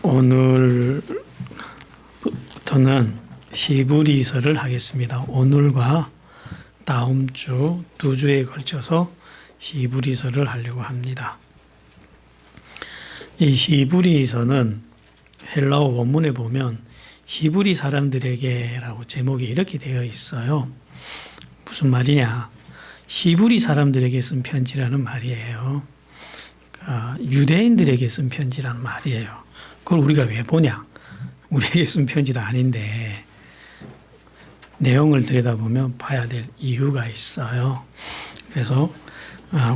오늘부터는 히브리서를 하겠습니다. 오늘과 다음 주 2주에 걸쳐서 히브리서를 하려고 합니다. 이 히브리서는 헬라어 원문에 보면 히브리 사람들에게라고 제목이 이렇게 되어 있어요. 무슨 말이냐? 히브리 사람들에게 쓴 편지라는 말이에요. 그러니까 유대인들에게 쓴 편지라는 말이에요. 그걸 우리가 왜 보냐? 우리에게 쓴 편지도 아닌데 내용을 들여다보면 봐야 될 이유가 있어요. 그래서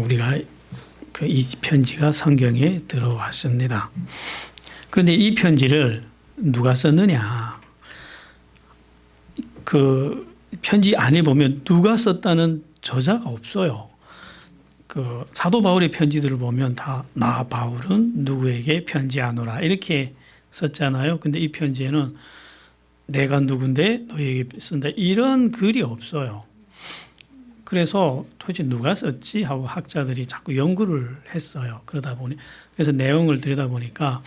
우리가 이 편지가 성경에 들어왔습니다. 그런데 이 편지를 누가 썼느냐? 그 편지 안에 보면 누가 썼다는 저자가 없어요. 그 사도 바울의 편지들을 보면 다 나 바울은 누구에게 편지하노라 이렇게 썼잖아요. 근데 이 편지에는 내가 누군데 너에게 쓴다 이런 글이 없어요. 그래서 도대체 누가 썼지 하고 학자들이 자꾸 연구를 했어요. 그래서 내용을 들여다보니까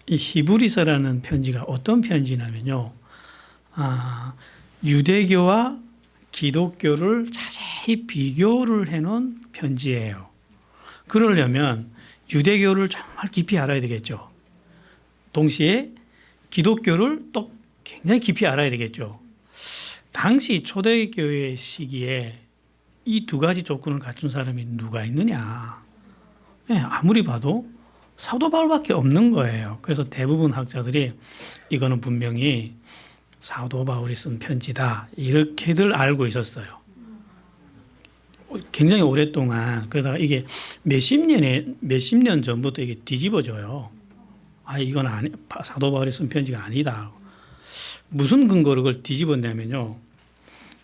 이 히브리서라는 편지가 어떤 편지냐면요. 유대교와 기독교를 자세히 비교를 해놓은 편지예요. 그러려면 유대교를 정말 깊이 알아야 되겠죠. 동시에 기독교를 또 굉장히 깊이 알아야 되겠죠. 당시 초대교회 시기에 이 두 가지 조건을 갖춘 사람이 누가 있느냐. 아무리 봐도 사도 바울밖에 없는 거예요. 그래서 대부분 학자들이 이거는 분명히 사도 바울이 쓴 편지다 이렇게들 알고 있었어요. 굉장히 오랫동안 그러다가 이게 몇십 년 전부터 이게 뒤집어져요. 이건 사도 바울이 쓴 편지가 아니다. 무슨 근거로 그걸 뒤집었냐면요.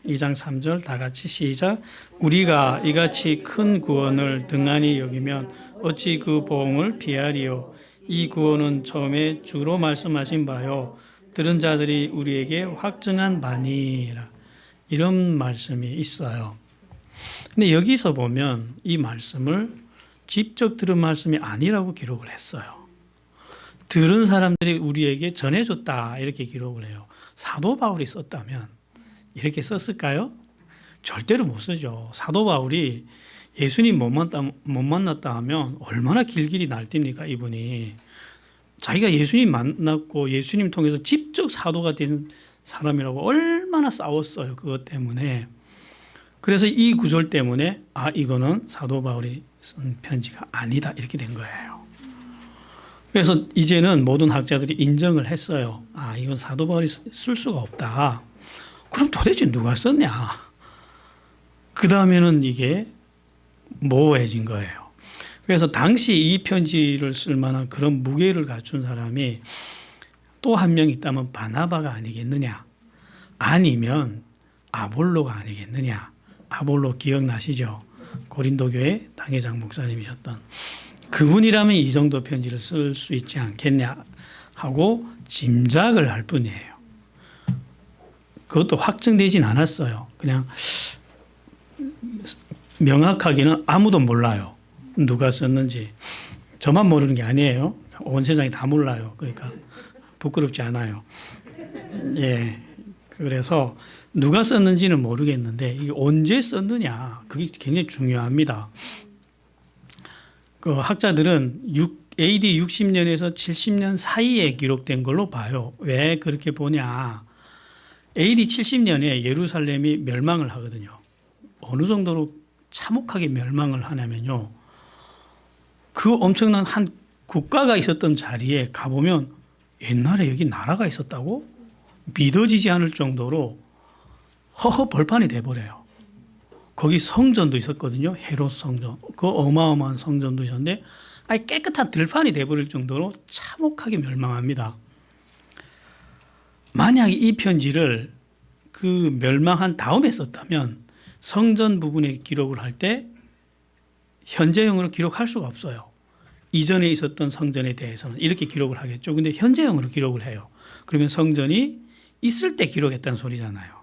2장 3절 다 같이 시작. 우리가 이같이 큰 구원을 등한히 여기면 어찌 그 보응을 피하리요. 이 구원은 처음에 주로 말씀하신 바요. 들은 자들이 우리에게 확증한 바니라. 이런 말씀이 있어요. 근데 여기서 보면 이 말씀을 직접 들은 말씀이 아니라고 기록을 했어요. 들은 사람들이 우리에게 전해줬다 이렇게 기록을 해요. 사도 바울이 썼다면 이렇게 썼을까요? 절대로 못 쓰죠. 사도 바울이 예수님 못 만났다 하면 얼마나 길길이 날뛰니까 이분이. 자기가 예수님 만났고 예수님 통해서 직접 사도가 된 사람이라고 얼마나 싸웠어요. 그것 때문에. 그래서 이 구절 때문에 이거는 사도 바울이 쓴 편지가 아니다 이렇게 된 거예요. 그래서 이제는 모든 학자들이 인정을 했어요. 이건 사도 바울이 쓸 수가 없다. 그럼 도대체 누가 썼냐? 그 다음에는 이게 모호해진 거예요. 그래서 당시 이 편지를 쓸 만한 그런 무게를 갖춘 사람이 또 한 명 있다면 바나바가 아니겠느냐? 아니면 아볼로가 아니겠느냐? 아볼로 기억나시죠? 고린도 교회 당회장 목사님이셨던 그분이라면 이 정도 편지를 쓸 수 있지 않겠냐 하고 짐작을 할 뿐이에요. 그것도 확정되진 않았어요. 그냥 명확하게는 아무도 몰라요. 누가 썼는지. 저만 모르는 게 아니에요. 온 세상이 다 몰라요. 그러니까 부끄럽지 않아요. 그래서 누가 썼는지는 모르겠는데 이게 언제 썼느냐 그게 굉장히 중요합니다. 그 학자들은 AD 60년에서 70년 사이에 기록된 걸로 봐요. 왜 그렇게 보냐? AD 70년에 예루살렘이 멸망을 하거든요. 어느 정도로 참혹하게 멸망을 하냐면요. 그 엄청난 한 국가가 있었던 자리에 가보면 옛날에 여기 나라가 있었다고 믿어지지 않을 정도로 벌판이 돼버려요. 거기 성전도 있었거든요. 헤롯 성전. 그 어마어마한 성전도 있었는데 깨끗한 들판이 돼버릴 정도로 참혹하게 멸망합니다. 만약 이 편지를 그 멸망한 다음에 썼다면 성전 부분에 기록을 할 때 현재형으로 기록할 수가 없어요. 이전에 있었던 성전에 대해서는 이렇게 기록을 하겠죠. 근데 현재형으로 기록을 해요. 그러면 성전이 있을 때 기록했다는 소리잖아요.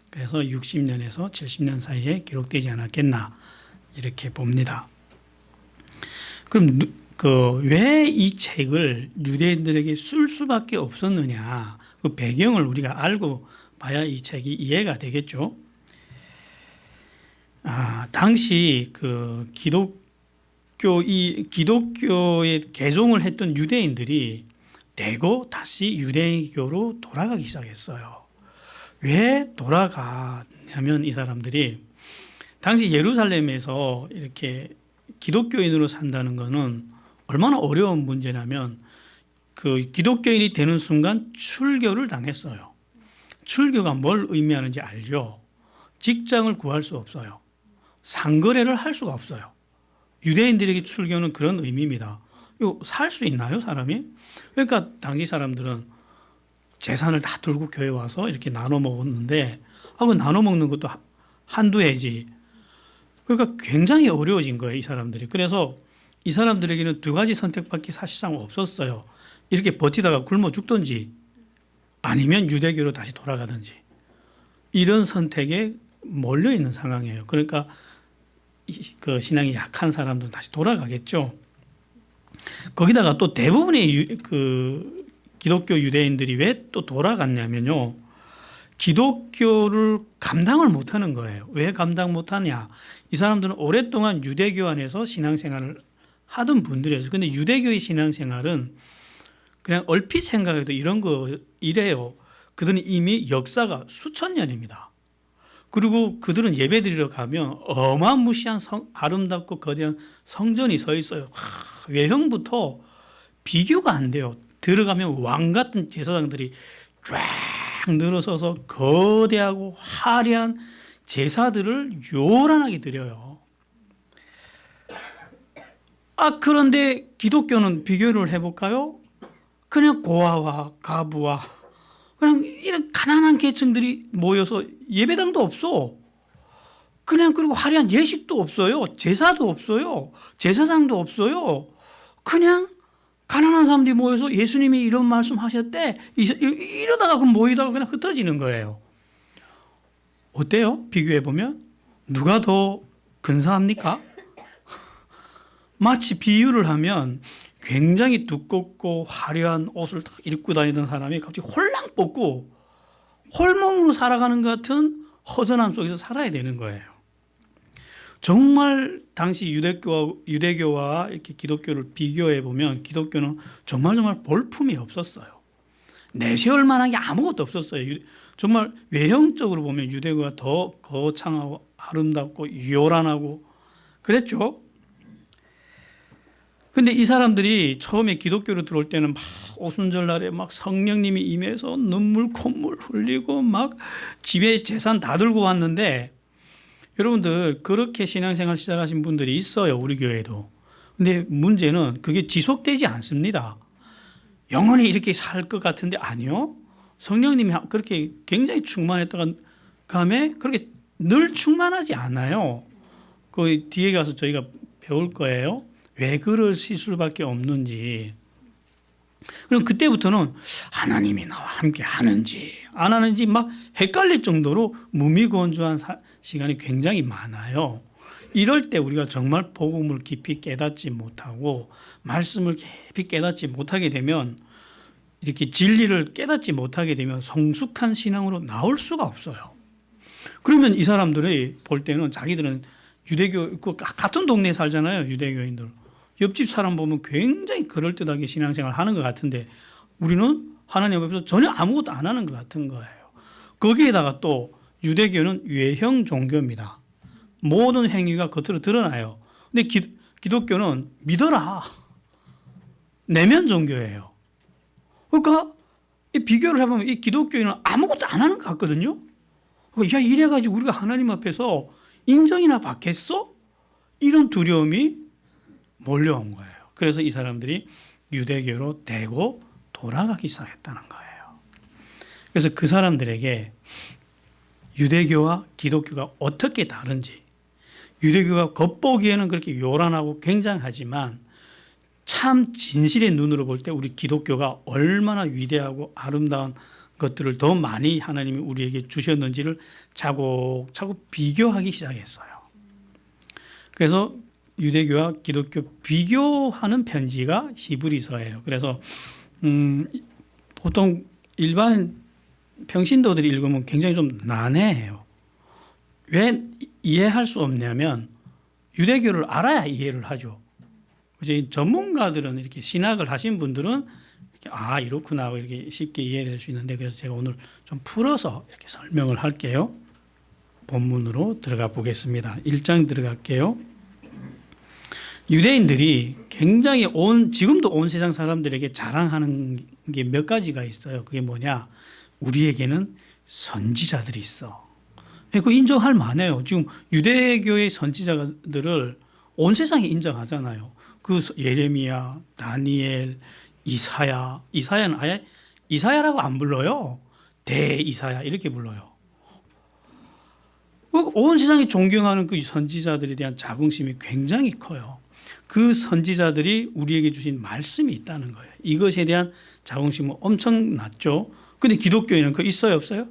그래서 60년에서 70년 사이에 기록되지 않았겠나 이렇게 봅니다. 그럼 왜 이 책을 유대인들에게 쓸 수밖에 없었느냐, 그 배경을 우리가 알고 봐야 이 책이 이해가 되겠죠. 당시 기독교에 개종을 했던 유대인들이 대거 다시 유대교로 돌아가기 시작했어요. 왜 돌아가냐면 이 사람들이 당시 예루살렘에서 이렇게 기독교인으로 산다는 것은 얼마나 어려운 문제냐면 기독교인이 되는 순간 출교를 당했어요. 출교가 뭘 의미하는지 알죠? 직장을 구할 수 없어요. 상거래를 할 수가 없어요. 유대인들에게 출교는 그런 의미입니다. 이거 살 수 있나요, 사람이? 그러니까 당시 사람들은 재산을 다 들고 교회 와서 이렇게 나눠 먹었는데, 그 나눠 먹는 것도 한두 해지. 그러니까 굉장히 어려워진 거예요, 이 사람들이. 그래서 이 사람들에게는 두 가지 선택밖에 사실상 없었어요. 이렇게 버티다가 굶어 죽든지 아니면 유대교로 다시 돌아가든지. 이런 선택에 몰려 있는 상황이에요. 그러니까 신앙이 약한 사람들은 다시 돌아가겠죠. 거기다가 또 대부분의 기독교 유대인들이 왜 또 돌아갔냐면요, 기독교를 감당을 못하는 거예요. 왜 감당 못하냐? 이 사람들은 오랫동안 유대교 안에서 신앙생활을 하던 분들이었어요. 근데 유대교의 신앙생활은 그냥 얼핏 생각해도 이래요. 그들은 이미 역사가 수천 년입니다. 그리고 그들은 예배드리러 가면 어마무시한 아름답고 거대한 성전이 서 있어요. 외형부터 비교가 안 돼요. 들어가면 왕 같은 제사장들이 쫙 늘어서서 거대하고 화려한 제사들을 요란하게 드려요. 그런데 기독교는 비교를 해볼까요? 그냥 고아와 가부와 그냥 이런 가난한 계층들이 모여서 예배당도 없어. 그리고 화려한 예식도 없어요. 제사도 없어요. 제사장도 없어요. 그냥 가난한 사람들이 모여서 예수님이 이런 말씀 하셨대. 이러다가 모이다가 그냥 흩어지는 거예요. 어때요? 비교해보면? 누가 더 근사합니까? 마치 비유를 하면 굉장히 두껍고 화려한 옷을 딱 입고 다니던 사람이 갑자기 홀랑 벗고 홀몸으로 살아가는 것 같은 허전함 속에서 살아야 되는 거예요. 정말 당시 유대교와 이렇게 기독교를 비교해 보면 기독교는 정말 볼품이 없었어요. 내세울 만한 게 아무것도 없었어요. 정말 외형적으로 보면 유대교가 더 거창하고 아름답고 요란하고 그랬죠. 근데 이 사람들이 처음에 기독교로 들어올 때는 막 오순절날에 막 성령님이 임해서 눈물 콧물 흘리고 막 집에 재산 다 들고 왔는데, 여러분들 그렇게 신앙생활 시작하신 분들이 있어요, 우리 교회에도. 근데 문제는 그게 지속되지 않습니다. 영원히 이렇게 살 것 같은데 아니요. 성령님이 그렇게 굉장히 충만했다가 감에 그렇게 늘 충만하지 않아요. 그 뒤에 가서 저희가 배울 거예요. 왜 그러실 수밖에 없는지. 그럼 그때부터는 하나님이 나와 함께 하는지 안 하는지 막 헷갈릴 정도로 무미건조한 시간이 굉장히 많아요. 이럴 때 우리가 정말 복음을 깊이 깨닫지 못하고 말씀을 깊이 깨닫지 못하게 되면, 이렇게 진리를 깨닫지 못하게 되면 성숙한 신앙으로 나올 수가 없어요. 그러면 이 사람들이 볼 때는 자기들은 유대교 같은 동네에 살잖아요. 유대교인들. 옆집 사람 보면 굉장히 그럴듯하게 신앙생활 하는 것 같은데 우리는 하나님 앞에서 전혀 아무것도 안 하는 것 같은 거예요. 거기에다가 또 유대교는 외형 종교입니다. 모든 행위가 겉으로 드러나요. 근데 기독교는 믿어라. 내면 종교예요. 그러니까 이 비교를 해보면 이 기독교인은 아무것도 안 하는 것 같거든요. 야, 이래가지고 우리가 하나님 앞에서 인정이나 받겠어? 이런 두려움이 몰려온 거예요. 그래서 이 사람들이 유대교로 대고 돌아가기 시작했다는 거예요. 그래서 그 사람들에게 유대교와 기독교가 어떻게 다른지, 유대교가 겉보기에는 그렇게 요란하고 굉장하지만 참 진실의 눈으로 볼 때 우리 기독교가 얼마나 위대하고 아름다운 것들을 더 많이 하나님이 우리에게 주셨는지를 차곡차곡 비교하기 시작했어요. 그래서 유대교와 기독교 비교하는 편지가 히브리서예요. 그래서 보통 일반 평신도들이 읽으면 굉장히 좀 난해해요. 왜 이해할 수 없냐면 유대교를 알아야 이해를 하죠. 이제 전문가들은 이렇게 신학을 하신 분들은 이렇게 이렇구나 하고 이렇게 쉽게 이해될 수 있는데, 그래서 제가 오늘 좀 풀어서 이렇게 설명을 할게요. 본문으로 들어가 보겠습니다. 1장 들어갈게요. 유대인들이 굉장히 지금도 온 세상 사람들에게 자랑하는 게 몇 가지가 있어요. 그게 뭐냐? 우리에게는 선지자들이 있어. 그 인정할 만해요. 지금 유대교의 선지자들을 온 세상이 인정하잖아요. 그 예레미야, 다니엘, 이사야는 아예 이사야라고 안 불러요. 대이사야 이렇게 불러요. 온 세상이 존경하는 그 선지자들에 대한 자긍심이 굉장히 커요. 그 선지자들이 우리에게 주신 말씀이 있다는 거예요. 이것에 대한 자긍심은 엄청났죠. 근데 기독교에는 그거 있어요, 없어요?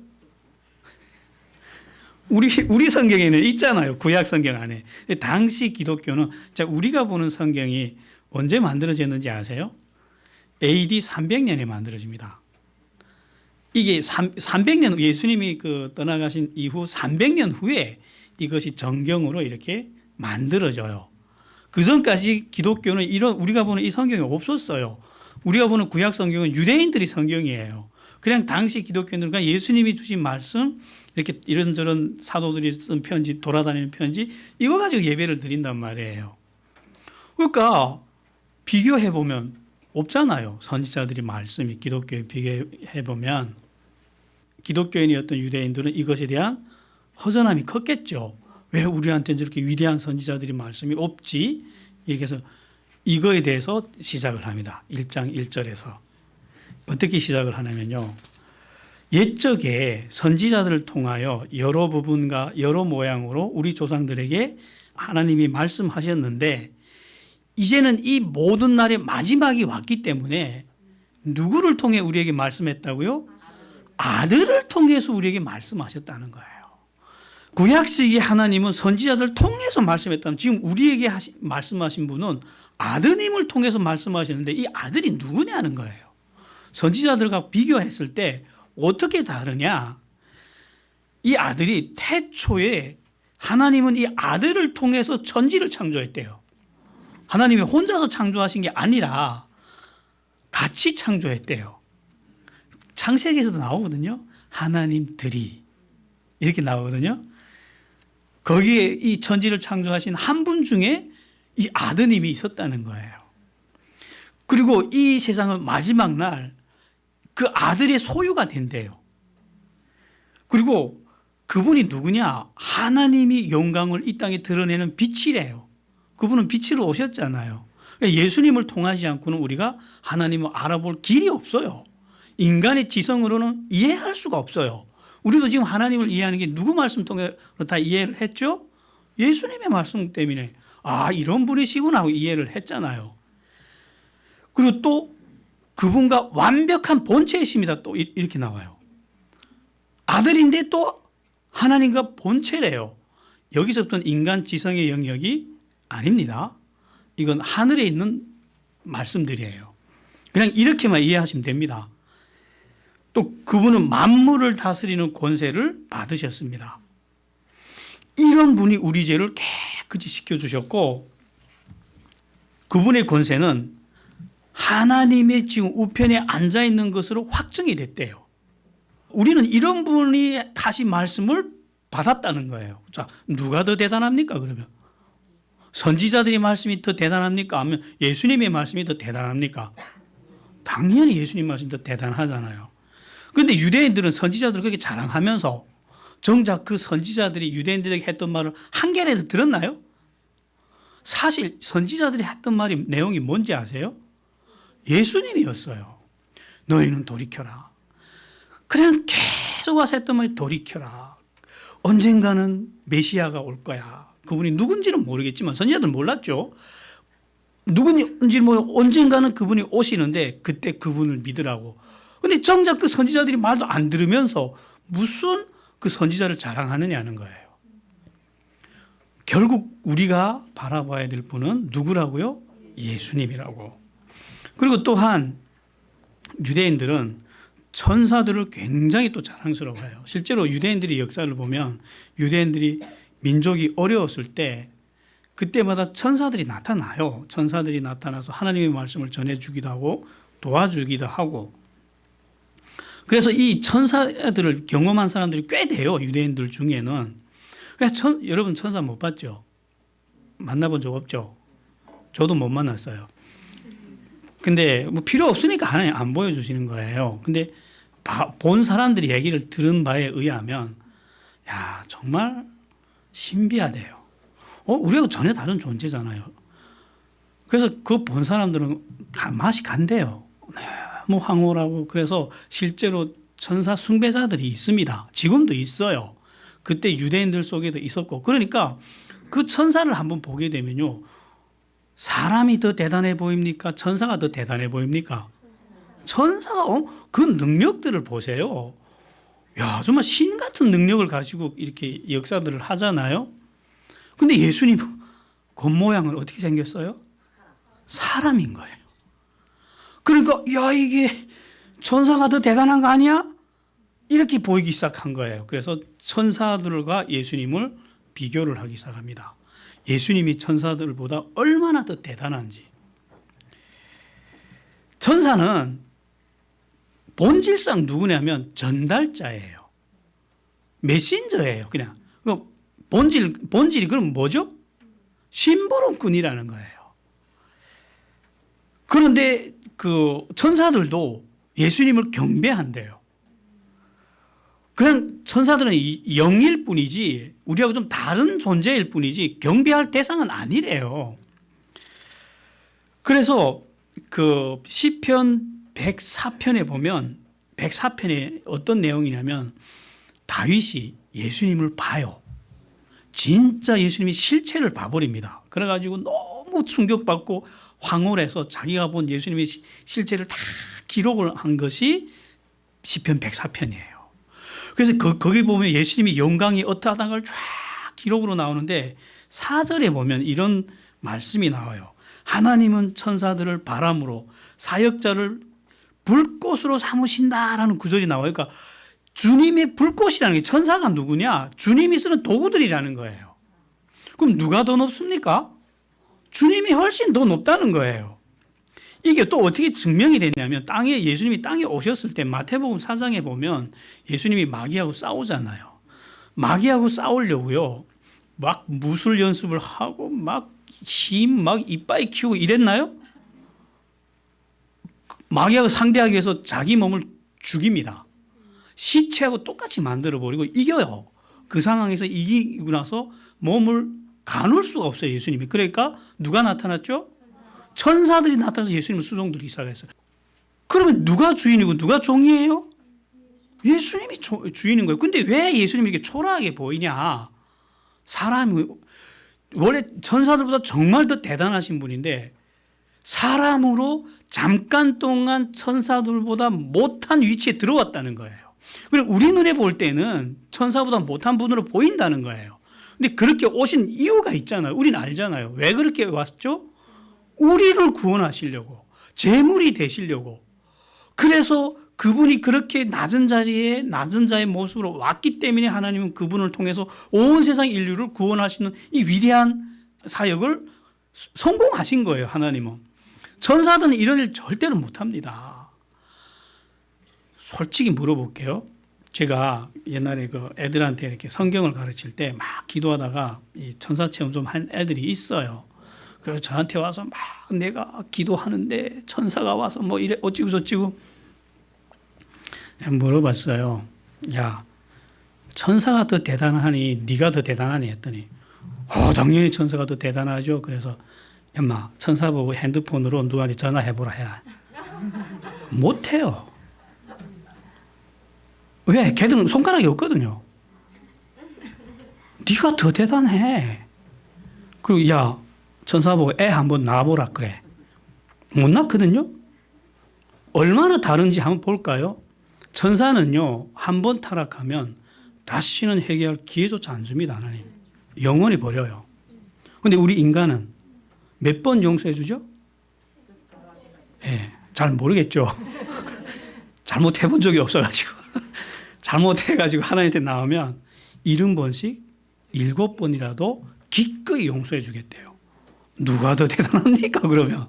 우리 성경에는 있잖아요. 구약 성경 안에. 당시 기독교는, 자, 우리가 보는 성경이 언제 만들어졌는지 아세요? AD 300년에 만들어집니다. 이게 300년, 예수님이 떠나가신 이후 300년 후에 이것이 정경으로 이렇게 만들어져요. 그 전까지 기독교는 우리가 보는 이 성경이 없었어요. 우리가 보는 구약 성경은 유대인들이 성경이에요. 그냥 당시 기독교인들은 그냥 예수님이 주신 말씀, 이렇게 이런저런 사도들이 쓴 편지, 돌아다니는 편지, 이거 가지고 예배를 드린단 말이에요. 그러니까 비교해보면 없잖아요. 선지자들이 말씀이 기독교에 비교해보면 기독교인이었던 유대인들은 이것에 대한 허전함이 컸겠죠. 왜 우리한테는 저렇게 위대한 선지자들이 말씀이 없지? 이렇게 해서 이거에 대해서 시작을 합니다. 1장 1절에서. 어떻게 시작을 하냐면요. 옛적에 선지자들을 통하여 여러 부분과 여러 모양으로 우리 조상들에게 하나님이 말씀하셨는데, 이제는 이 모든 날의 마지막이 왔기 때문에 누구를 통해 우리에게 말씀했다고요? 아들을 통해서 우리에게 말씀하셨다는 거예요. 구약 시기에 하나님은 선지자들을 통해서 말씀했다면, 지금 우리에게 말씀하신 분은 아드님을 통해서 말씀하셨는데 이 아들이 누구냐는 거예요. 선지자들과 비교했을 때 어떻게 다르냐? 이 아들이 태초에 하나님은 이 아들을 통해서 천지를 창조했대요. 하나님이 혼자서 창조하신 게 아니라 같이 창조했대요. 창세기에서도 나오거든요. 하나님들이 이렇게 나오거든요. 거기에 이 천지를 창조하신 한 분 중에 이 아드님이 있었다는 거예요. 그리고 이 세상은 마지막 날 그 아들의 소유가 된대요. 그리고 그분이 누구냐? 하나님이 영광을 이 땅에 드러내는 빛이래요. 그분은 빛으로 오셨잖아요. 예수님을 통하지 않고는 우리가 하나님을 알아볼 길이 없어요. 인간의 지성으로는 이해할 수가 없어요. 우리도 지금 하나님을 이해하는 게 누구 말씀 통해 다 이해를 했죠? 예수님의 말씀 때문에 이런 분이시구나 하고 이해를 했잖아요. 그리고 또 그분과 완벽한 본체이십니다. 또 이렇게 나와요. 아들인데 또 하나님과 본체래요. 여기서부터는 인간 지성의 영역이 아닙니다. 이건 하늘에 있는 말씀들이에요. 그냥 이렇게만 이해하시면 됩니다. 또 그분은 만물을 다스리는 권세를 받으셨습니다. 이런 분이 우리 죄를 깨끗이 씻겨주셨고, 그분의 권세는 하나님의 지금 우편에 앉아있는 것으로 확정이 됐대요. 우리는 이런 분이 하신 말씀을 받았다는 거예요. 자, 누가 더 대단합니까, 그러면? 선지자들의 말씀이 더 대단합니까? 아니면 예수님의 말씀이 더 대단합니까? 당연히 예수님 말씀이 더 대단하잖아요. 그런데 유대인들은 선지자들을 그렇게 자랑하면서 정작 그 선지자들이 유대인들에게 했던 말을 한 개라도 들었나요? 사실 선지자들이 했던 말이 내용이 뭔지 아세요? 예수님이었어요. 너희는 돌이켜라. 그냥 계속 와서 했던 말이 돌이켜라. 언젠가는 메시아가 올 거야. 그분이 누군지는 모르겠지만 선지자들은 몰랐죠. 누군지 언젠가는 그분이 오시는데 그때 그분을 믿으라고. 그런데 정작 그 선지자들이 말도 안 들으면서 무슨 그 선지자를 자랑하느냐는 거예요. 결국 우리가 바라봐야 될 분은 누구라고요? 예수님이라고. 그리고 또한 유대인들은 천사들을 굉장히 또 자랑스러워해요. 실제로 유대인들의 역사를 보면 유대인들이 민족이 어려웠을 때 그때마다 천사들이 나타나요. 천사들이 나타나서 하나님의 말씀을 전해주기도 하고 도와주기도 하고. 그래서 이 천사들을 경험한 사람들이 꽤 돼요. 유대인들 중에는. 그래서 여러분 천사 못 봤죠? 만나본 적 없죠? 저도 못 만났어요. 근데 뭐 필요 없으니까 하나님 안 보여주시는 거예요. 근데 본 사람들이 얘기를 들은 바에 의하면 야 정말 신비하대요. 우리하고 전혀 다른 존재잖아요. 그래서 그 본 사람들은 맛이 간대요. 너무 황홀하고. 그래서 실제로 천사 숭배자들이 있습니다. 지금도 있어요. 그때 유대인들 속에도 있었고. 그러니까 그 천사를 한번 보게 되면요. 사람이 더 대단해 보입니까? 천사가 더 대단해 보입니까? 천사가 그 능력들을 보세요. 야 정말 신 같은 능력을 가지고 이렇게 역사들을 하잖아요. 근데 예수님 겉모양은 어떻게 생겼어요? 사람인 거예요. 그러니까 야 이게 천사가 더 대단한 거 아니야? 이렇게 보이기 시작한 거예요. 그래서 천사들과 예수님을 비교를 하기 시작합니다. 예수님이 천사들보다 얼마나 더 대단한지. 천사는 본질상 누구냐면 전달자예요. 메신저예요. 그냥 본질이 그럼 뭐죠? 심부름꾼이라는 거예요. 그런데 그 천사들도 예수님을 경배한대요. 그냥 천사들은 영일 뿐이지 우리하고 좀 다른 존재일 뿐이지 경배할 대상은 아니래요. 그래서 그 시편 104편에 보면 104편에 어떤 내용이냐면 다윗이 예수님을 봐요. 진짜 예수님이 실체를 봐버립니다. 그래가지고 너무 충격받고 황홀해서 자기가 본 예수님의 실체를 다 기록을 한 것이 시편 104편이에요. 그래서 거기 보면 예수님이 영광이 어떠하다는 걸 쫙 기록으로 나오는데 4절에 보면 이런 말씀이 나와요. 하나님은 천사들을 바람으로 사역자를 불꽃으로 삼으신다라는 구절이 나와요. 그러니까 주님의 불꽃이라는 게 천사가 누구냐? 주님이 쓰는 도구들이라는 거예요. 그럼 누가 더 높습니까? 주님이 훨씬 더 높다는 거예요. 이게 또 어떻게 증명이 됐냐면 예수님이 땅에 오셨을 때 마태복음 4장에 보면 예수님이 마귀하고 싸우잖아요. 마귀하고 싸우려고요. 막 무술 연습을 하고 막 이빨 키우고 이랬나요? 마귀하고 상대하기 위해서 자기 몸을 죽입니다. 시체하고 똑같이 만들어버리고 이겨요. 그 상황에서 이기고 나서 몸을 가눌 수가 없어요. 예수님이. 그러니까 누가 나타났죠? 천사들이 나타나서 예수님을 수종들기 시작했어요. 그러면 누가 주인이고 누가 종이에요? 예수님이 주인인 거예요. 근데 왜 예수님이 이렇게 초라하게 보이냐? 사람이 원래 천사들보다 정말 더 대단하신 분인데 사람으로 잠깐 동안 천사들보다 못한 위치에 들어왔다는 거예요. 그리고 우리 눈에 볼 때는 천사보다 못한 분으로 보인다는 거예요. 근데 그렇게 오신 이유가 있잖아요. 우리는 알잖아요. 왜 그렇게 왔죠? 우리를 구원하시려고, 제물이 되시려고. 그래서 그분이 그렇게 낮은 자리에 낮은 자의 모습으로 왔기 때문에 하나님은 그분을 통해서 온 세상 인류를 구원하시는 이 위대한 사역을 성공하신 거예요. 하나님은. 천사들은 이런 일 절대로 못합니다. 솔직히 물어볼게요. 제가 옛날에 그 애들한테 이렇게 성경을 가르칠 때 막 기도하다가 이 천사 체험 좀 한 애들이 있어요. 그래서 저한테 와서 막 내가 기도하는데 천사가 와서 뭐 이래 어찌고 저찌고 물어봤어요. 야, 천사가 더 대단하니 네가 더 대단하니 했더니 당연히 천사가 더 대단하죠. 그래서 엄마 천사 보고 핸드폰으로 누구한테 전화해보라 해야 못해요. 왜? 걔들은 손가락이 없거든요. 네가 더 대단해. 그리고 야 천사 보고 애 한번 낳아보라 그래. 못 낳거든요. 얼마나 다른지 한번 볼까요? 천사는요 한번 타락하면 다시는 회개할 기회조차 안 줍니다. 하나님 영원히 버려요. 근데 우리 인간은 몇 번 용서해 주죠? 예, 잘 모르겠죠. 잘못해 본 적이 없어가지고. 잘못해가지고 하나님한테 나오면 70번씩 7번이라도 기꺼이 용서해 주겠대요. 누가 더 대단합니까, 그러면?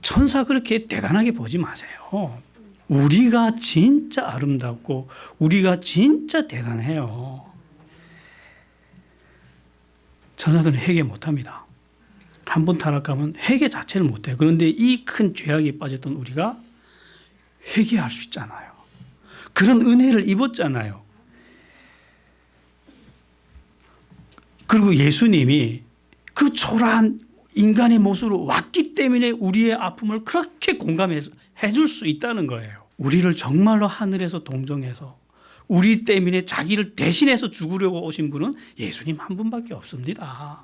천사 그렇게 대단하게 보지 마세요. 우리가 진짜 아름답고 우리가 진짜 대단해요. 천사들은 회개 못합니다. 한 번 타락하면 회개 자체를 못해요. 그런데 이 큰 죄악에 빠졌던 우리가 회개할 수 있잖아요. 그런 은혜를 입었잖아요. 그리고 예수님이 그 초라한 인간의 모습으로 왔기 때문에 우리의 아픔을 그렇게 공감해서 해줄 수 있다는 거예요. 우리를 정말로 하늘에서 동정해서 우리 때문에 자기를 대신해서 죽으려고 오신 분은 예수님 한 분밖에 없습니다.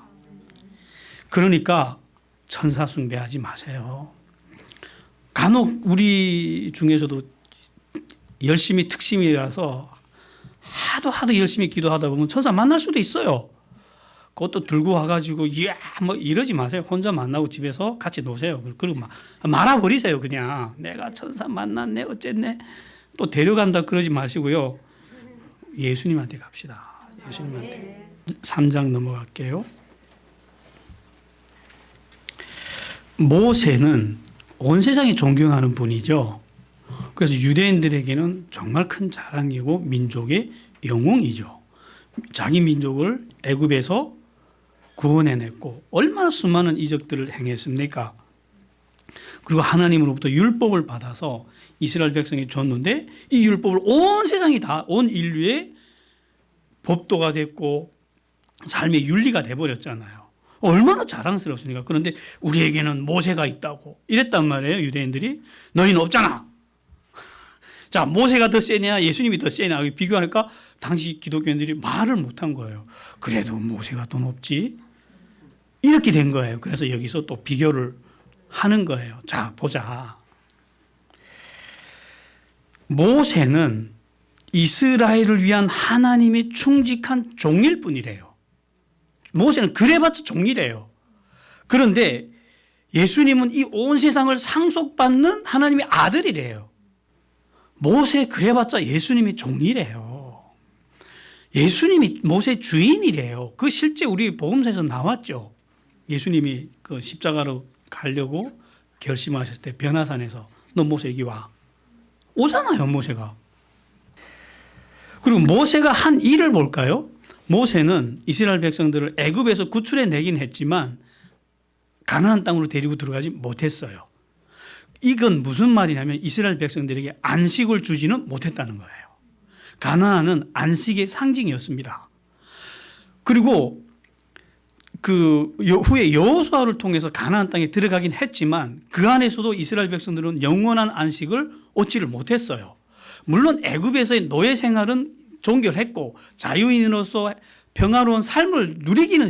그러니까 천사 숭배하지 마세요. 간혹 우리 중에서도 열심히 특심이라서 하도 열심히 기도하다 보면 천사 만날 수도 있어요. 그것도 들고 와가지고 이야 뭐 이러지 마세요. 혼자 만나고 집에서 같이 노세요. 그리고 말아버리세요. 그냥 내가 천사 만났네 어쨌네 또 데려간다 그러지 마시고요. 예수님한테 갑시다. 예수님한테. 3장 넘어갈게요. 모세는 온 세상이 존경하는 분이죠. 그래서 유대인들에게는 정말 큰 자랑이고 민족의 영웅이죠. 자기 민족을 애굽에서 구원해냈고 얼마나 수많은 이적들을 행했습니까? 그리고 하나님으로부터 율법을 받아서 이스라엘 백성이 줬는데 이 율법을 온 세상이 다 온 인류의 법도가 됐고 삶의 윤리가 돼버렸잖아요. 얼마나 자랑스럽습니까? 그런데 우리에게는 모세가 있다고 이랬단 말이에요. 유대인들이. 너희는 없잖아. 자, 모세가 더 세냐 예수님이 더 세냐 비교하니까 당시 기독교인들이 말을 못한 거예요. 그래도 모세가 더 높지. 이렇게 된 거예요. 그래서 여기서 또 비교를 하는 거예요. 자, 보자. 모세는 이스라엘을 위한 하나님의 충직한 종일 뿐이래요. 모세는 그래봤자 종이래요. 그런데 예수님은 이 온 세상을 상속받는 하나님의 아들이래요. 모세 그래봤자 예수님이 종이래요. 예수님이 모세 주인이래요. 그 실제 우리 복음서에서 나왔죠. 예수님이 그 십자가로 가려고 결심하셨을 때 변화산에서 너 모세 여기 와. 오잖아요, 모세가. 그리고 모세가 한 일을 볼까요? 모세는 이스라엘 백성들을 애굽에서 구출해 내긴 했지만 가나안 땅으로 데리고 들어가지 못했어요. 이건 무슨 말이냐면 이스라엘 백성들에게 안식을 주지는 못했다는 거예요. 가나안은 안식의 상징이었습니다. 그리고 그 후에 여호수아를 통해서 가나안 땅에 들어가긴 했지만 그 안에서도 이스라엘 백성들은 영원한 안식을 얻지를 못했어요. 물론 애굽에서의 노예 생활은 종결했고 자유인으로서 평화로운 삶을 누리기는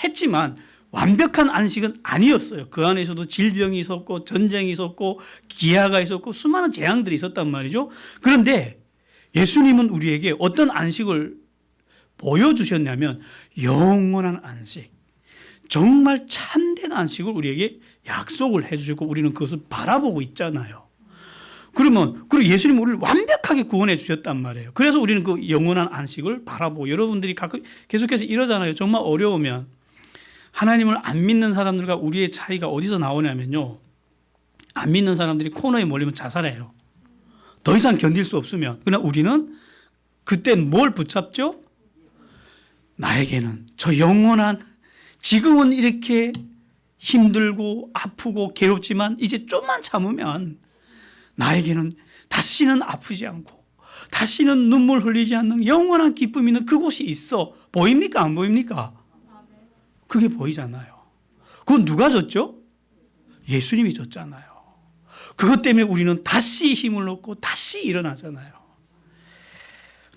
했지만 완벽한 안식은 아니었어요. 그 안에서도 질병이 있었고 전쟁이 있었고 기아가 있었고 수많은 재앙들이 있었단 말이죠. 그런데 예수님은 우리에게 어떤 안식을 보여주셨냐면 영원한 안식, 정말 참된 안식을 우리에게 약속을 해주셨고 우리는 그것을 바라보고 있잖아요. 그리고 예수님은 우리를 완벽하게 구원해 주셨단 말이에요. 그래서 우리는 그 영원한 안식을 바라보고 여러분들이 가끔 계속해서 이러잖아요. 정말 어려우면 하나님을 안 믿는 사람들과 우리의 차이가 어디서 나오냐면요. 안 믿는 사람들이 코너에 몰리면 자살해요. 더 이상 견딜 수 없으면. 그러나 우리는 그때 뭘 붙잡죠? 나에게는 저 영원한 지금은 이렇게 힘들고 아프고 괴롭지만 이제 좀만 참으면 나에게는 다시는 아프지 않고 다시는 눈물 흘리지 않는 영원한 기쁨이 있는 그곳이 있어. 보입니까? 안 보입니까? 그게 보이잖아요. 그건 누가 줬죠? 예수님이 줬잖아요. 그것 때문에 우리는 다시 힘을 얻고 다시 일어나잖아요.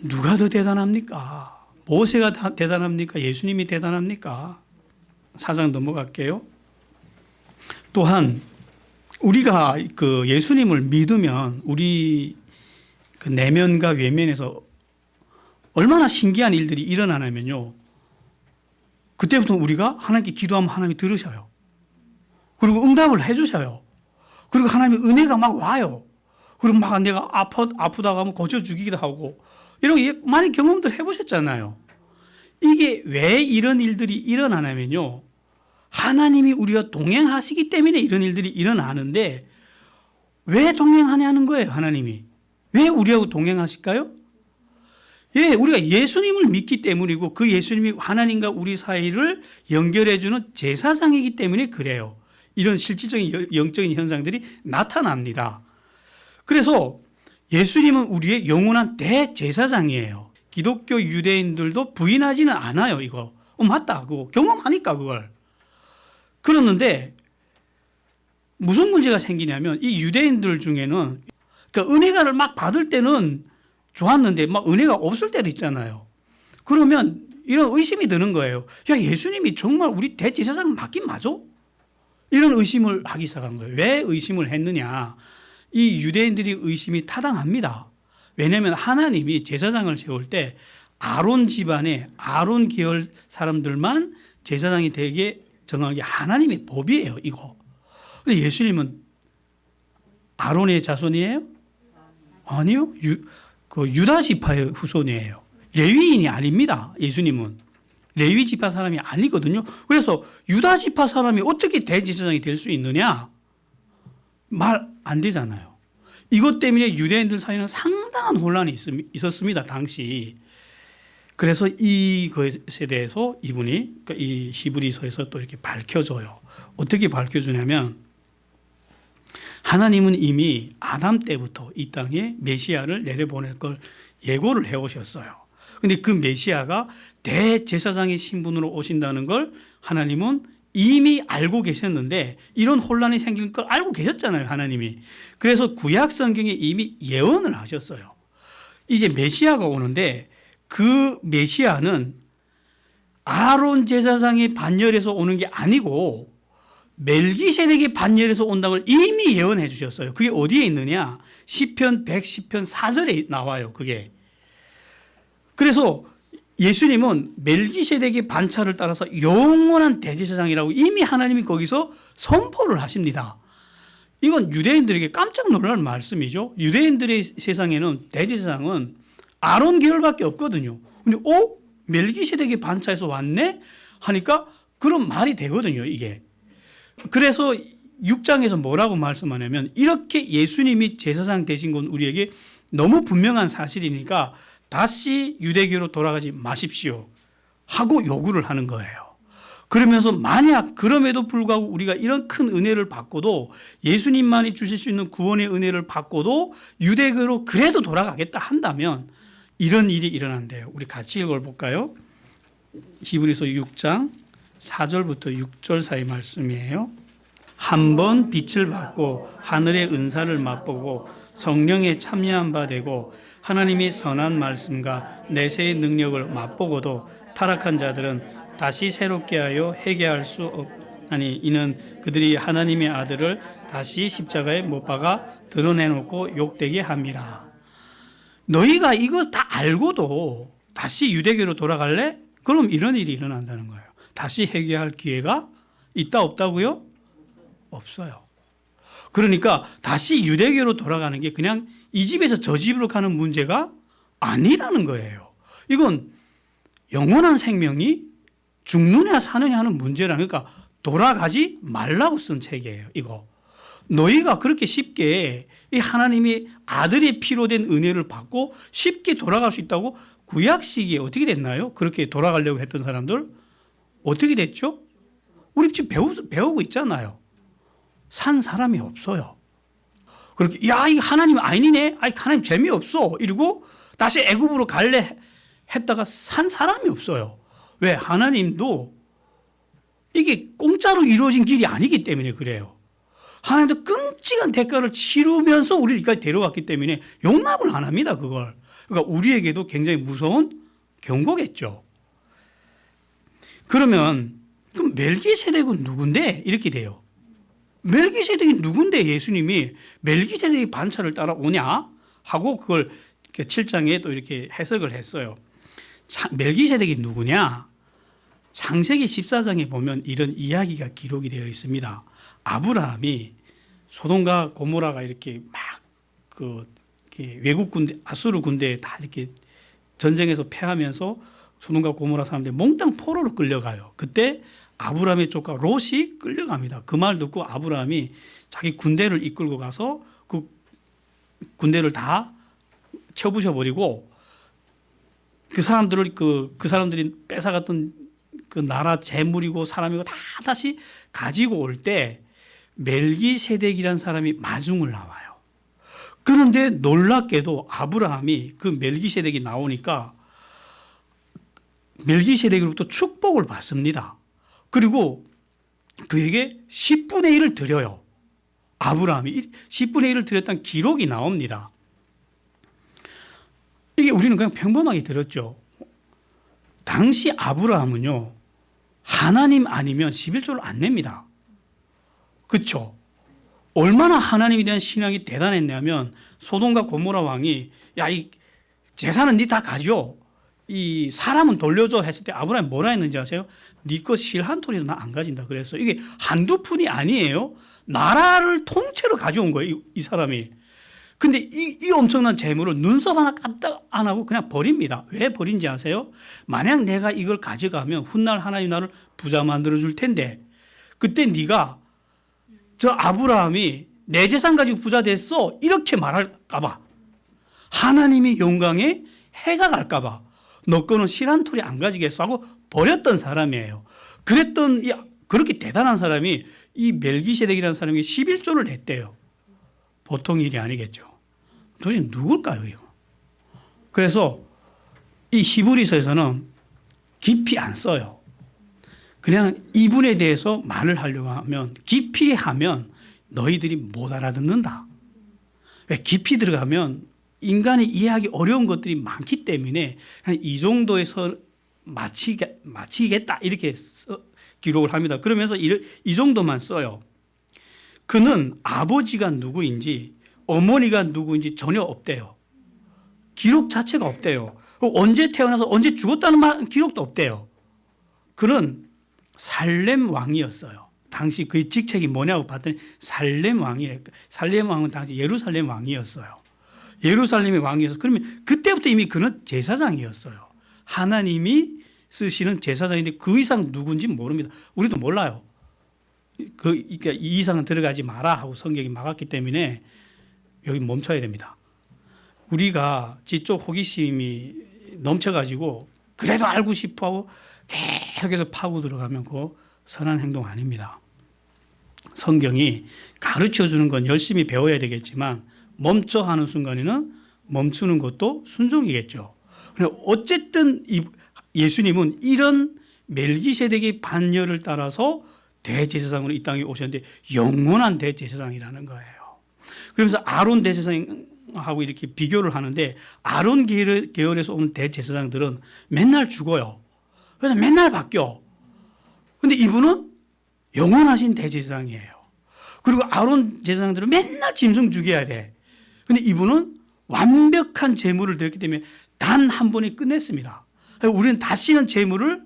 누가 더 대단합니까? 모세가 대단합니까? 예수님이 대단합니까? 4장 넘어갈게요. 또한 우리가 그 예수님을 믿으면 우리 그 내면과 외면에서 얼마나 신기한 일들이 일어나냐면요. 그때부터 우리가 하나님께 기도하면 하나님이 들으셔요. 그리고 응답을 해주셔요. 그리고 하나님의 은혜가 막 와요. 그리고 막 내가 아프다고 하면 고쳐주기도 하고 이런 거 많이 경험들 해보셨잖아요. 이게 왜 이런 일들이 일어나냐면요. 하나님이 우리와 동행하시기 때문에 이런 일들이 일어나는데 왜 동행하냐는 거예요. 하나님이. 왜 우리하고 동행하실까요? 예, 우리가 예수님을 믿기 때문이고 그 예수님이 하나님과 우리 사이를 연결해주는 제사장이기 때문에 그래요. 이런 실질적인 영적인 현상들이 나타납니다. 그래서 예수님은 우리의 영원한 대제사장이에요. 기독교 유대인들도 부인하지는 않아요. 이거 맞다. 그거 경험하니까 그걸. 그러는데 무슨 문제가 생기냐면 이 유대인들 중에는 그러니까 은혜가를 막 받을 때는 좋았는데 막 은혜가 없을 때도 있잖아요. 그러면 이런 의심이 드는 거예요. 야, 예수님이 정말 우리 대제사장 맞긴 맞아? 이런 의심을 하기 시작한 거예요. 왜 의심을 했느냐? 이 유대인들이 의심이 타당합니다. 왜냐하면 하나님이 제사장을 세울 때 아론 집안에 아론 계열 사람들만 제사장이 되게 정한 게 하나님의 법이에요. 이거. 근데 예수님은 아론의 자손이에요? 아니요. 유다 지파의 후손이에요. 레위인이 아닙니다. 예수님은. 레위 지파 사람이 아니거든요. 그래서 유다 지파 사람이 어떻게 대제사장이 될 수 있느냐? 말 안 되잖아요. 이것 때문에 유대인들 사이에는 상당한 혼란이 있었습니다. 당시. 그래서 이것에 대해서 이분이 그러니까 이 히브리서에서 또 이렇게 밝혀줘요. 어떻게 밝혀주냐면 하나님은 이미 아담 때부터 이 땅에 메시아를 내려보낼 걸 예고를 해오셨어요. 그런데 그 메시아가 대제사장의 신분으로 오신다는 걸 하나님은 이미 알고 계셨는데 이런 혼란이 생길 걸 알고 계셨잖아요. 하나님이. 그래서 구약 성경에 이미 예언을 하셨어요. 이제 메시아가 오는데 그 메시아는 아론 제사장의 반열에서 오는 게 아니고 멜기세덱의 반열에서 온다는 걸 이미 예언해 주셨어요. 그게 어디에 있느냐? 시편 110편 4절에 나와요. 그게. 그래서 예수님은 멜기세덱의 반차를 따라서 영원한 대제사장이라고 이미 하나님이 거기서 선포를 하십니다. 이건 유대인들에게 깜짝 놀랄 말씀이죠. 유대인들의 세상에는 대제사장은 아론 계열밖에 없거든요. 근데 멜기세덱의 반차에서 왔네? 하니까 그런 말이 되거든요. 이게. 그래서 6장에서 뭐라고 말씀하냐면 이렇게 예수님이 제사장 되신 건 우리에게 너무 분명한 사실이니까 다시 유대교로 돌아가지 마십시오 하고 요구를 하는 거예요. 그러면서 만약 그럼에도 불구하고 우리가 이런 큰 은혜를 받고도 예수님만이 주실 수 있는 구원의 은혜를 받고도 유대교로 그래도 돌아가겠다 한다면 이런 일이 일어난대요. 우리 같이 읽어볼까요? 히브리서 6장 4절부터 6절 사이 말씀이에요. 한 번 빛을 받고 하늘의 은사를 맛보고 성령에 참여한 바 되고 하나님의 선한 말씀과 내세의 능력을 맛보고도 타락한 자들은 다시 새롭게 하여 회개할 수 없나니 이는 그들이 하나님의 아들을 다시 십자가에 못 박아 드러내놓고 욕되게 함이라. 너희가 이거 다 알고도 다시 유대교로 돌아갈래? 그럼 이런 일이 일어난다는 거예요. 다시 회개할 기회가 있다 없다고요? 없어요. 그러니까 다시 유대교로 돌아가는 게 그냥 이 집에서 저 집으로 가는 문제가 아니라는 거예요. 이건 영원한 생명이 죽느냐 사느냐 하는 문제라는 그러니까 돌아가지 말라고 쓴 책이에요. 이거. 너희가 그렇게 쉽게 이 하나님이 아들의 피로 된 은혜를 받고 쉽게 돌아갈 수 있다고 구약 시기에 어떻게 됐나요? 그렇게 돌아가려고 했던 사람들 어떻게 됐죠? 우리 지금 배우고 있잖아요. 산 사람이 없어요. 그렇게 야, 이 하나님 아니네. 아이 하나님 재미없어. 이러고 다시 애굽으로 갈래 했다가 산 사람이 없어요. 왜? 하나님도 이게 공짜로 이루어진 길이 아니기 때문에 그래요. 하나님도 끔찍한 대가를 치르면서 우리를 여기까지 데려왔기 때문에 용납을 안 합니다. 그걸. 그러니까 우리에게도 굉장히 무서운 경고겠죠. 그러면 그럼 멜기세덱은 누군데? 이렇게 돼요. 멜기세덱이 누군데 예수님이 멜기세덱의 반차를 따라오냐? 하고 그걸 7장에 또 이렇게 해석을 했어요. 멜기세덱이 누구냐? 창세기 14장에 보면 이런 이야기가 기록이 되어 있습니다. 아브라함이 소돔과 고모라가 이렇게 외국 군대, 아수르 군대에 다 이렇게 전쟁에서 패하면서 소돔과 고모라 사람들이 몽땅 포로로 끌려가요. 그때 아브라함의 조카 롯이 끌려갑니다. 그 말 듣고 아브라함이 자기 군대를 이끌고 가서 그 군대를 다 쳐부셔버리고 그 사람들이 뺏어갔던 그 나라 재물이고 사람이고 다 다시 가지고 올 때 멜기세덱이라는 사람이 마중을 나와요. 그런데 놀랍게도 아브라함이 그 멜기세덱이 나오니까 멜기세덱으로부터 축복을 받습니다. 그리고 그에게 10분의 1을 드려요. 아브라함이 10분의 1을 드렸다는 기록이 나옵니다. 이게 우리는 그냥 평범하게 들었죠. 당시 아브라함은요, 하나님 아니면 11조를 안 냅니다. 그렇죠? 얼마나 하나님에 대한 신앙이 대단했냐면 소돔과 고모라 왕이 야, 이 재산은 네 다 가져. 이 사람은 돌려줘 했을 때 아브라함이 뭐라 했는지 아세요? 네 거 실 한 톨이도 나 안 가진다 그랬어. 이게 한두 푼이 아니에요. 나라를 통째로 가져온 거예요, 이 사람이. 근데 이 엄청난 재물을 눈썹 하나 깜짝 안 하고 그냥 버립니다. 왜 버린지 아세요? 만약 내가 이걸 가져가면 훗날 하나님 나를 부자 만들어 줄 텐데 그때 네가 저 아브라함이 내 재산 가지고 부자 됐어 이렇게 말할까 봐, 하나님의 영광에 해가 갈까 봐 너 거는 실 한 톨이 안 가지겠어 하고 버렸던 사람이에요. 그렇게 대단한 사람이 이 멜기세덱이라는 사람이 11조를 냈대요. 보통 일이 아니겠죠. 도대체 누굴까요? 이거? 그래서 이 히브리서에서는 깊이 안 써요. 그냥 이분에 대해서 말을 하려고 하면 깊이 하면 너희들이 못 알아듣는다. 왜? 깊이 들어가면 인간이 이해하기 어려운 것들이 많기 때문에 그냥 이 정도에서 마치겠다 이렇게 기록을 합니다. 그러면서 이 정도만 써요. 그는 아버지가 누구인지 어머니가 누구인지 전혀 없대요. 기록 자체가 없대요. 언제 태어나서 언제 죽었다는 기록도 없대요. 그는 살렘 왕이었어요. 당시 그의 직책이 뭐냐고 봤더니 살렘 왕이래. 살렘 왕은 당시 예루살렘 왕이었어요. 예루살렘의 왕이어서 그러면 그때부터 이미 그는 제사장이었어요. 하나님이 쓰시는 제사장인데 그 이상 누군지 모릅니다. 우리도 몰라요. 그러니까 이 이상은 들어가지 마라 하고 성경이 막았기 때문에 여기 멈춰야 됩니다. 우리가 지적 호기심이 넘쳐가지고 그래도 알고 싶어하고 계속해서 파고 들어가면 그 선한 행동 아닙니다. 성경이 가르쳐주는 건 열심히 배워야 되겠지만 멈춰 하는 순간에는 멈추는 것도 순종이겠죠. 어쨌든 예수님은 이런 멜기세덱의 반열을 따라서 대제사장으로 이 땅에 오셨는데 영원한 대제사장이라는 거예요. 그러면서 아론 대제사장하고 이렇게 비교를 하는데 아론 계열에서 오는 대제사장들은 맨날 죽어요. 그래서 맨날 바뀌어. 근데 이분은 영원하신 대제사장이에요. 그리고 아론 제사장들은 맨날 짐승 죽여야 돼. 근데 이분은 완벽한 제물을 드렸기 때문에 단 한 번에 끝냈습니다. 우리는 다시는 제물을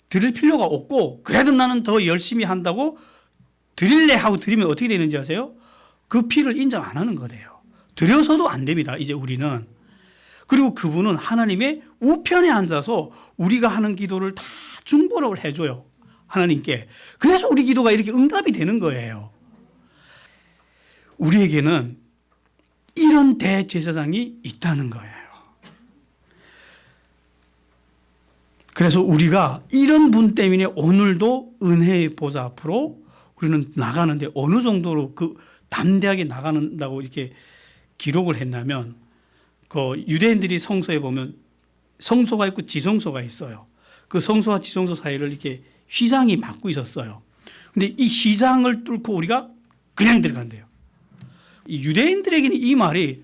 드릴 필요가 없고 그래도 나는 더 열심히 한다고 드릴래 하고 드리면 어떻게 되는지 아세요? 그 피를 인정 안 하는 거예요. 드려서도 안 됩니다. 이제 우리는. 그리고 그분은 하나님의 우편에 앉아서 우리가 하는 기도를 다 중보를 해줘요. 하나님께. 그래서 우리 기도가 이렇게 응답이 되는 거예요. 우리에게는 이런 대제사장이 있다는 거예요. 그래서 우리가 이런 분 때문에 오늘도 은혜의 보좌 앞으로 우리는 나가는데 어느 정도로 담대하게 나가는다고 이렇게 기록을 했냐면 그 유대인들이 성소에 보면 성소가 있고 지성소가 있어요. 그 성소와 지성소 사이를 이렇게 휘장이 막고 있었어요. 근데 이 휘장을 뚫고 우리가 그냥 들어간대요. 유대인들에게는 이 말이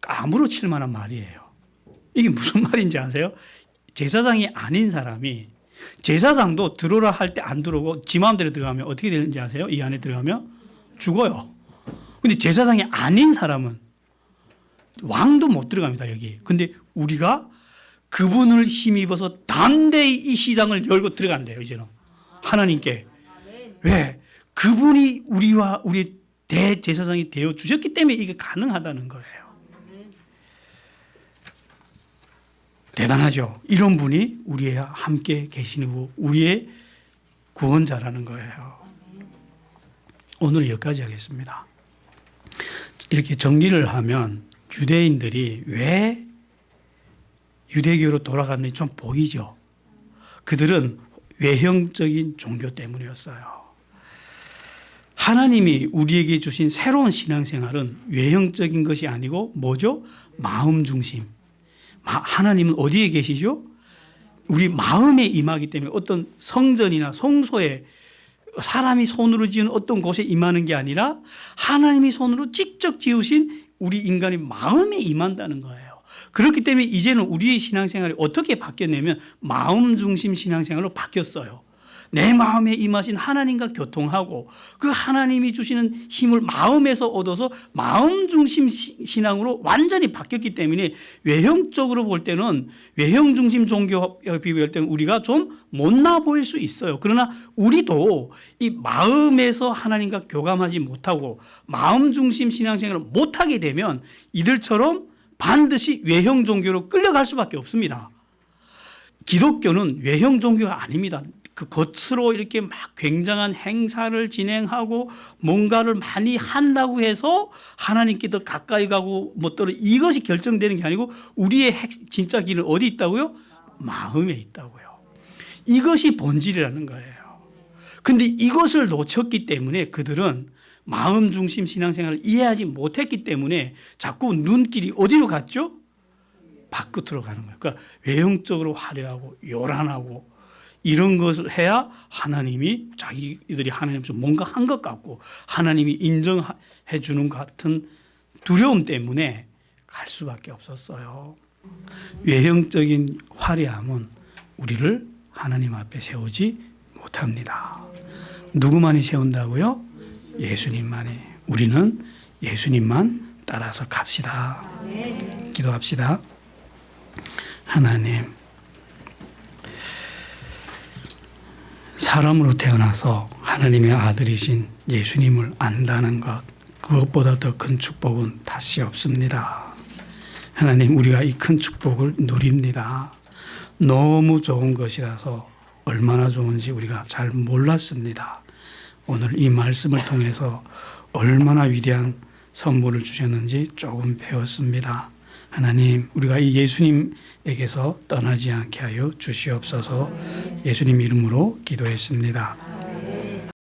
까무러칠 만한 말이에요. 이게 무슨 말인지 아세요? 제사장이 아닌 사람이 제사장도 들어오라 할 때 안 들어오고 지 마음대로 들어가면 어떻게 되는지 아세요? 이 안에 들어가면 죽어요. 근데 제사장이 아닌 사람은 왕도 못 들어갑니다, 여기. 근데 우리가 그분을 힘입어서 담대히 이 시장을 열고 들어간대요. 이제는 하나님께. 왜? 그분이 우리와 우리 대제사장이 되어 주셨기 때문에 이게 가능하다는 거예요. 대단하죠. 이런 분이 우리와 함께 계시고 우리의 구원자라는 거예요. 오늘 여기까지 하겠습니다. 이렇게 정리를 하면 유대인들이 왜 유대교로 돌아갔는지 좀 보이죠. 그들은 외형적인 종교 때문이었어요. 하나님이 우리에게 주신 새로운 신앙생활은 외형적인 것이 아니고 뭐죠? 마음 중심. 하나님은 어디에 계시죠? 우리 마음에 임하기 때문에 어떤 성전이나 성소에 사람이 손으로 지은 어떤 곳에 임하는 게 아니라 하나님이 손으로 직접 지으신 우리 인간의 마음에 임한다는 거예요. 그렇기 때문에 이제는 우리의 신앙생활이 어떻게 바뀌었냐면 마음 중심 신앙생활로 바뀌었어요. 내 마음에 임하신 하나님과 교통하고 그 하나님이 주시는 힘을 마음에서 얻어서 마음 중심 신앙으로 완전히 바뀌었기 때문에 외형적으로 볼 때는 외형 중심 종교와 비교할 때는 우리가 좀 못나 보일 수 있어요. 그러나 우리도 이 마음에서 하나님과 교감하지 못하고 마음 중심 신앙생활을 못하게 되면 이들처럼 반드시 외형 종교로 끌려갈 수밖에 없습니다. 기독교는 외형 종교가 아닙니다. 그 겉으로 이렇게 막 굉장한 행사를 진행하고 뭔가를 많이 한다고 해서 하나님께 더 가까이 가고 뭐 또는 이것이 결정되는 게 아니고 우리의 진짜 길은 어디 있다고요? 마음에 있다고요. 이것이 본질이라는 거예요. 그런데 이것을 놓쳤기 때문에 그들은 마음 중심 신앙생활을 이해하지 못했기 때문에 자꾸 눈길이 어디로 갔죠? 밖으로 가는 거예요. 그러니까 외형적으로 화려하고 요란하고 이런 것을 해야 하나님이 자기들이 하나님께서 뭔가 한 것 같고 하나님이 인정해 주는 것 같은 두려움 때문에 갈 수밖에 없었어요. 외형적인 화려함은 우리를 하나님 앞에 세우지 못합니다. 누구만이 세운다고요? 예수님만이. 우리는 예수님만 따라서 갑시다. 기도합시다. 하나님, 사람으로 태어나서 하나님의 아들이신 예수님을 안다는 것, 그것보다 더 큰 축복은 다시 없습니다. 하나님, 우리가 이 큰 축복을 누립니다. 너무 좋은 것이라서 얼마나 좋은지 우리가 잘 몰랐습니다. 오늘 이 말씀을 통해서 얼마나 위대한 선물을 주셨는지 조금 배웠습니다. 하나님, 우리가 이 예수님에게서 떠나지 않게 하여 주시옵소서. 예수님 이름으로 기도했습니다.